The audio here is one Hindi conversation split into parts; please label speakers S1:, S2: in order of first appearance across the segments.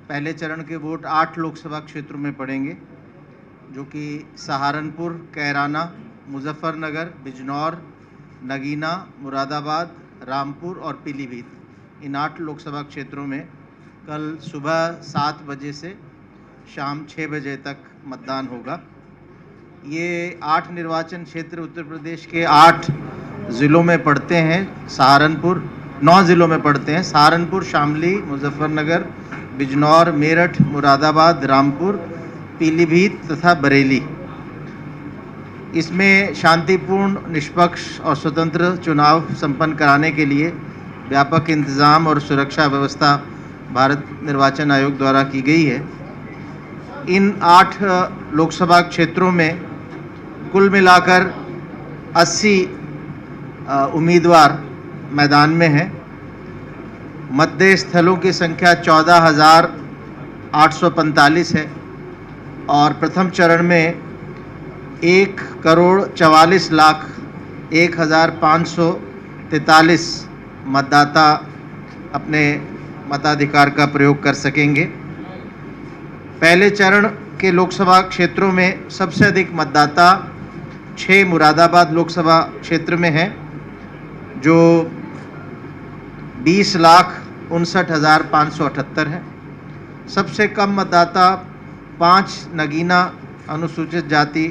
S1: पहले चरण के वोट 8 लोकसभा क्षेत्रों में पड़ेंगे, जो कि सहारनपुर, कैराना, मुजफ्फरनगर, बिजनौर, नगीना, मुरादाबाद, रामपुर और पीलीभीत। इन 8 लोकसभा क्षेत्रों में कल सुबह 7 बजे से शाम 6 बजे तक मतदान होगा। ये 8 निर्वाचन क्षेत्र उत्तर प्रदेश के 8 ज़िलों में पड़ते हैं। 9 ज़िलों में पड़ते हैं: सहारनपुर, शामली, मुजफ्फरनगर, बिजनौर, मेरठ, मुरादाबाद, रामपुर, पीलीभीत तथा बरेली। इसमें शांतिपूर्ण, निष्पक्ष और स्वतंत्र चुनाव संपन्न कराने के लिए व्यापक इंतजाम और सुरक्षा व्यवस्था भारत निर्वाचन आयोग द्वारा की गई है। इन 8 लोकसभा क्षेत्रों में कुल मिलाकर 80 उम्मीदवार मैदान में हैं। मतदेय स्थलों की संख्या 14,845 है और प्रथम चरण में 1,44,01,543 मतदाता अपने मताधिकार का प्रयोग कर सकेंगे। पहले चरण के लोकसभा क्षेत्रों में सबसे अधिक मतदाता 6 मुरादाबाद लोकसभा क्षेत्र में हैं, जो 20,59,578 है। सबसे कम मतदाता 5 नगीना अनुसूचित जाति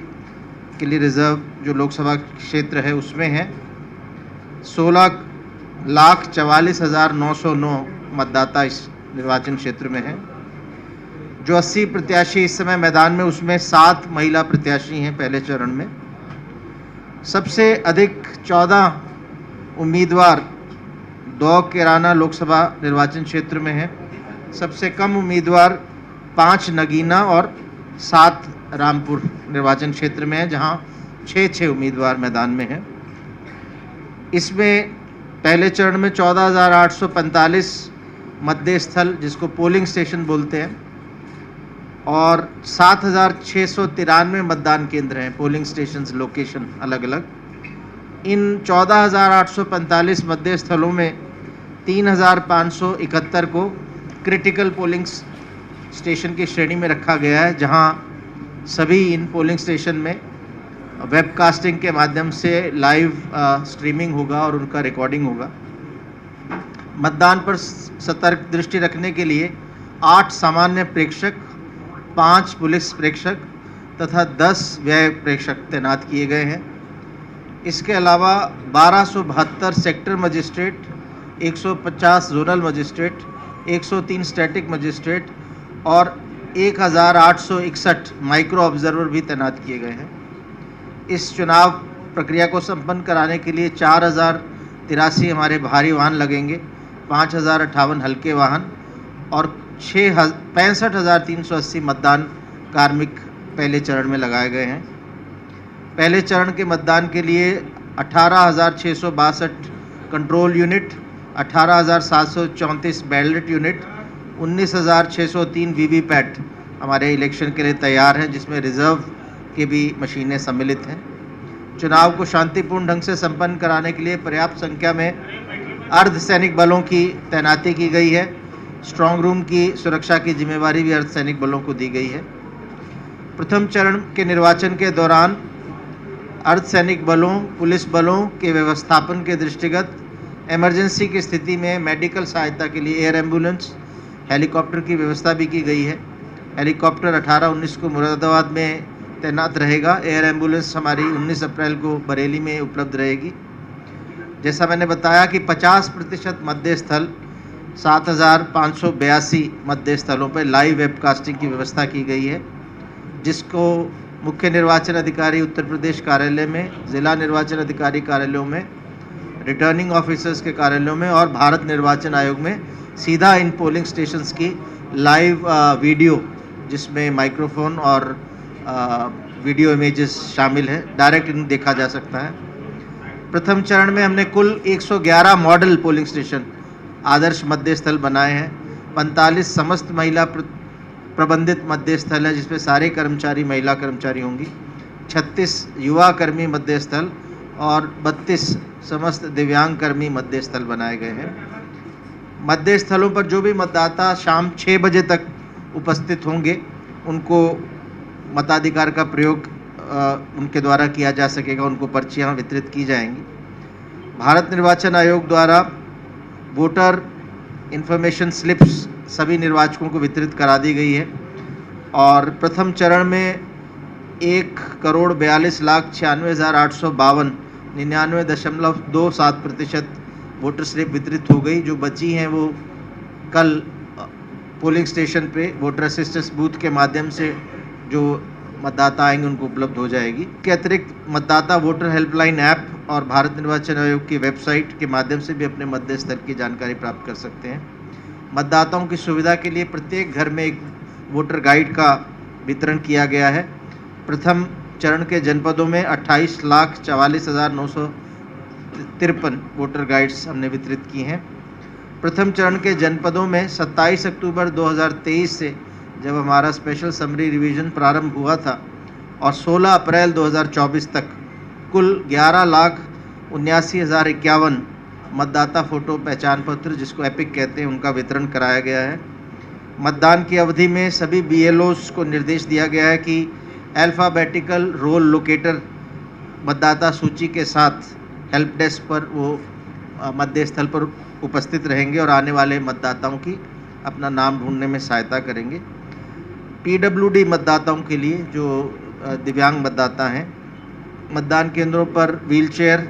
S1: के लिए रिजर्व जो लोकसभा क्षेत्र है उसमें है। 16,44,909 मतदाता इस निर्वाचन क्षेत्र में है। जो 80 प्रत्याशी इस समय मैदान में, उसमें 7 महिला प्रत्याशी हैं पहले चरण में। सबसे अधिक 14 उम्मीदवार 2 कैराना लोकसभा निर्वाचन क्षेत्र में है। सबसे कम उम्मीदवार 5 नगीना और 7 रामपुर निर्वाचन क्षेत्र में है, जहां 6 उम्मीदवार मैदान में हैं। इसमें पहले चरण में 14,845 मतदेय स्थल, जिसको पोलिंग स्टेशन बोलते हैं, और 7,693 मतदान केंद्र हैं, पोलिंग स्टेशंस लोकेशन अलग अलग। इन 14,845 मतदेय स्थलों में 3,571 को क्रिटिकल पोलिंग स्टेशन की श्रेणी में रखा गया है, जहां सभी इन पोलिंग स्टेशन में वेबकास्टिंग के माध्यम से लाइव स्ट्रीमिंग होगा और उनका रिकॉर्डिंग होगा। मतदान पर सतर्क दृष्टि रखने के लिए 8 सामान्य प्रेक्षक, 5 पुलिस प्रेक्षक तथा 10 व्यय प्रेक्षक तैनात किए गए हैं। इसके अलावा 1272 sector magistrate, 150 zonal magistrate, 103 static magistrate और 1,861 माइक्रो ऑब्जर्वर भी तैनात किए गए हैं। इस चुनाव प्रक्रिया को संपन्न कराने के लिए 4,083 हमारे भारी वाहन लगेंगे, 5,058 हल्के वाहन और 65,380 मतदान कार्मिक पहले चरण में लगाए गए हैं। पहले चरण के मतदान के लिए 18,662 control unit, 18,734 ballot unit, 19,603 VVPAT हमारे इलेक्शन के लिए तैयार हैं, जिसमें रिजर्व की भी मशीनें सम्मिलित हैं। चुनाव को शांतिपूर्ण ढंग से संपन्न कराने के लिए पर्याप्त संख्या में अर्धसैनिक बलों की तैनाती की गई है। स्ट्रांग रूम की सुरक्षा की जिम्मेवारी भी अर्धसैनिक बलों को दी गई है। प्रथम चरण के निर्वाचन के दौरान अर्धसैनिक बलों, पुलिस बलों के व्यवस्थापन के दृष्टिगत इमरजेंसी की स्थिति में मेडिकल सहायता के लिए एयर एम्बुलेंस, हेलीकॉप्टर की व्यवस्था भी की गई है। हेलीकॉप्टर 18-19 को मुरादाबाद में तैनात रहेगा। एयर एम्बुलेंस हमारी 19 अप्रैल को बरेली में उपलब्ध रहेगी। जैसा मैंने बताया कि 50% मतदेय स्थल 7,582 मतदेय स्थलों पर लाइव वेबकास्टिंग की व्यवस्था की गई है, जिसको मुख्य निर्वाचन अधिकारी उत्तर प्रदेश कार्यालय में, जिला निर्वाचन अधिकारी कार्यालयों में, रिटर्निंग ऑफिसर्स के कार्यालयों में और भारत निर्वाचन आयोग में सीधा इन पोलिंग स्टेशंस की लाइव वीडियो, जिसमें माइक्रोफोन और वीडियो इमेजेस शामिल है, डायरेक्ट इन्हें देखा जा सकता है। प्रथम चरण में हमने कुल 111 मॉडल पोलिंग स्टेशन, आदर्श मतदेय स्थल बनाए हैं। 45 समस्त महिला प्रबंधित मतदेय स्थल है, जिसमें सारे कर्मचारी महिला कर्मचारी होंगी। 36 युवा कर्मी मतदेय स्थल और 32 समस्त दिव्यांग कर्मी मतदेय स्थल बनाए गए हैं। मतदेय स्थलों पर जो भी मतदाता शाम 6 बजे तक उपस्थित होंगे उनको मताधिकार का प्रयोग उनके द्वारा किया जा सकेगा, उनको पर्चियां वितरित की जाएंगी। भारत निर्वाचन आयोग द्वारा वोटर इन्फॉर्मेशन स्लिप्स सभी निर्वाचकों को वितरित करा दी गई है और प्रथम चरण में 1,42,96,852 99.27% वोटर स्लिप वितरित हो गई। जो बची हैं वो कल पोलिंग स्टेशन पे वोटर असिस्टेंस बूथ के माध्यम से जो मतदाता आएंगे उनको उपलब्ध हो जाएगी। इसके अतिरिक्त मतदाता वोटर हेल्पलाइन ऐप और भारत निर्वाचन आयोग की वेबसाइट के माध्यम से भी अपने मतदेय स्थल की जानकारी प्राप्त कर सकते हैं। मतदाताओं की सुविधा के लिए प्रत्येक घर में एक वोटर गाइड का वितरण किया गया है। प्रथम चरण के जनपदों में 28,44,953 वोटर गाइड्स हमने वितरित की हैं। प्रथम चरण के जनपदों में 27 अक्टूबर 2023 से जब हमारा स्पेशल समरी रिवीजन प्रारंभ हुआ था और 16 अप्रैल 2024 तक कुल 11,79,051 मतदाता फ़ोटो पहचान पत्र, जिसको एपिक कहते हैं, उनका वितरण कराया गया है। मतदान की अवधि में सभी BLOs को निर्देश दिया गया है कि अल्फ़ाबेटिकल रोल लोकेटर मतदाता सूची के साथ हेल्प डेस्क पर वो मतदेय स्थल पर उपस्थित रहेंगे और आने वाले मतदाताओं की अपना नाम ढूंढने में सहायता करेंगे। PWD मतदाताओं के लिए जो दिव्यांग मतदाता हैं, मतदान केंद्रों पर व्हीलचेयर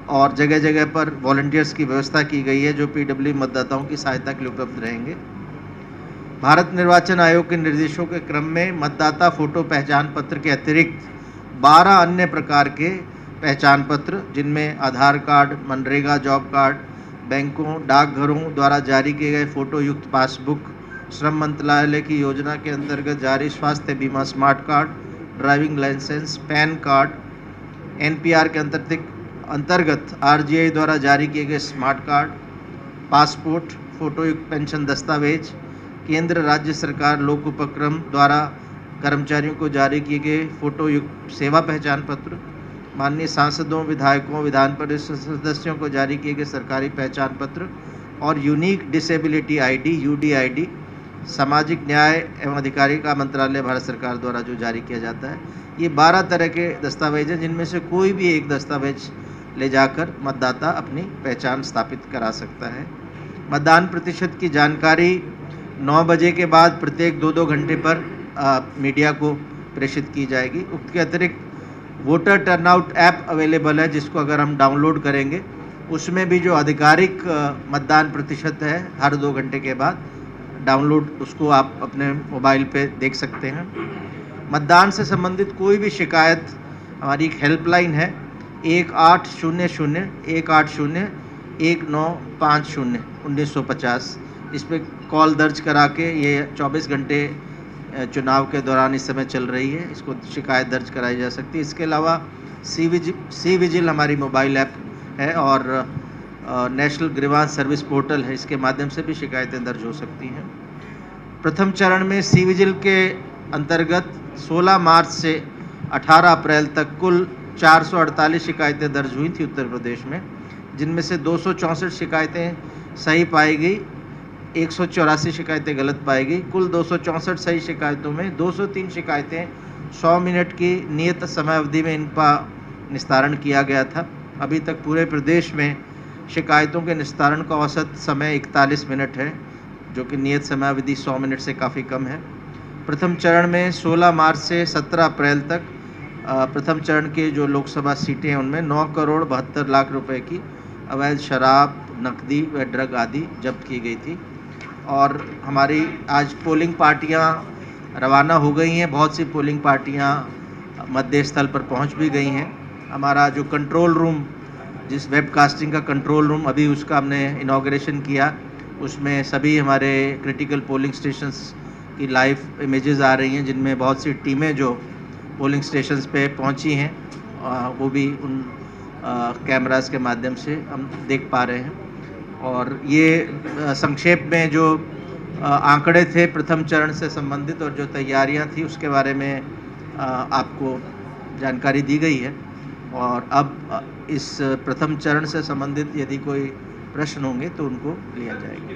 S1: और जगह जगह पर वॉलंटियर्स की व्यवस्था की गई है जो PWD मतदाताओं की सहायता के लिए उपलब्ध रहेंगे। भारत निर्वाचन आयोग के निर्देशों के क्रम में मतदाता फ़ोटो पहचान पत्र के अतिरिक्त 12 अन्य प्रकार के पहचान पत्र, जिनमें आधार कार्ड, मनरेगा जॉब कार्ड, बैंकों, डाकघरों द्वारा जारी किए गए फ़ोटो युक्त पासबुक, श्रम मंत्रालय की योजना के अंतर्गत जारी स्वास्थ्य बीमा smart card, driving licence, PAN card, NPR के अंतर्गत RGI द्वारा जारी किए गए स्मार्ट कार्ड, पासपोर्ट, फ़ोटो युक्त पेंशन दस्तावेज, केंद्र राज्य सरकार लोक उपक्रम द्वारा कर्मचारियों को जारी किए गए फ़ोटो युक्त सेवा पहचान पत्र, माननीय सांसदों, विधायकों, विधान परिषद सदस्यों को जारी किए गए सरकारी पहचान पत्र और यूनिक डिसेबिलिटी ID UDID सामाजिक न्याय एवं अधिकारिता मंत्रालय भारत सरकार द्वारा जो जारी किया जाता है। ये 12 तरह के दस्तावेज हैं जिनमें से कोई भी एक दस्तावेज ले जाकर मतदाता अपनी पहचान स्थापित करा सकता है। मतदान प्रतिशत की जानकारी 9 बजे के बाद प्रत्येक 2-2 घंटे पर मीडिया को प्रेषित की जाएगी। उक्त के अतिरिक्त वोटर टर्नआउट ऐप अवेलेबल है, जिसको अगर हम डाउनलोड करेंगे उसमें भी जो आधिकारिक मतदान प्रतिशत है हर 2 घंटे के बाद डाउनलोड, उसको आप अपने मोबाइल पे देख सकते हैं। मतदान से संबंधित कोई भी शिकायत, हमारी एक हेल्पलाइन है 1800-180-1950 इस पर कॉल दर्ज करा के ये 24 घंटे चुनाव के दौरान इस समय चल रही है, इसको शिकायत दर्ज कराई जा सकती है। इसके अलावा सी विजिल हमारी मोबाइल ऐप है और नेशनल ग्रीवांस सर्विस पोर्टल है, इसके माध्यम से भी शिकायतें दर्ज हो सकती हैं। प्रथम चरण में सी विजिल के अंतर्गत 16 मार्च से 18 अप्रैल तक कुल 448 शिकायतें दर्ज हुई थी उत्तर प्रदेश में, जिनमें से 264 शिकायतें सही पाई गई, 184 शिकायतें गलत पाई गई। कुल 264 सही शिकायतों में 203 शिकायतें 100 मिनट की नियत समय अवधि में इनका निस्तारण किया गया था। अभी तक पूरे प्रदेश में शिकायतों के निस्तारण का औसत समय 41 मिनट है, जो कि नियत समय अवधि 100 मिनट से काफ़ी कम है। प्रथम चरण में 16 मार्च से 17 अप्रैल तक प्रथम चरण के जो लोकसभा सीटें हैं उनमें 9,72,00,000 रुपए की अवैध शराब, नकदी व ड्रग आदि जब्त की गई थी। और हमारी आज पोलिंग पार्टियां रवाना हो गई हैं, बहुत सी पोलिंग पार्टियां मतदेय स्थल पर पहुंच भी गई हैं। हमारा जो कंट्रोल रूम, जिस वेबकास्टिंग का कंट्रोल रूम अभी उसका हमने इनॉग्रेशन किया, उसमें सभी हमारे क्रिटिकल पोलिंग स्टेशंस की लाइव इमेजेस आ रही हैं, जिनमें बहुत सी टीमें जो पोलिंग स्टेशंस पे पहुंची हैं वो भी उन कैमरास के माध्यम से हम देख पा रहे हैं। और ये संक्षेप में जो आंकड़े थे प्रथम चरण से संबंधित और जो तैयारियां थी उसके बारे में आपको जानकारी दी गई है। और अब इस प्रथम चरण से संबंधित यदि कोई प्रश्न होंगे तो उनको लिया जाएगा।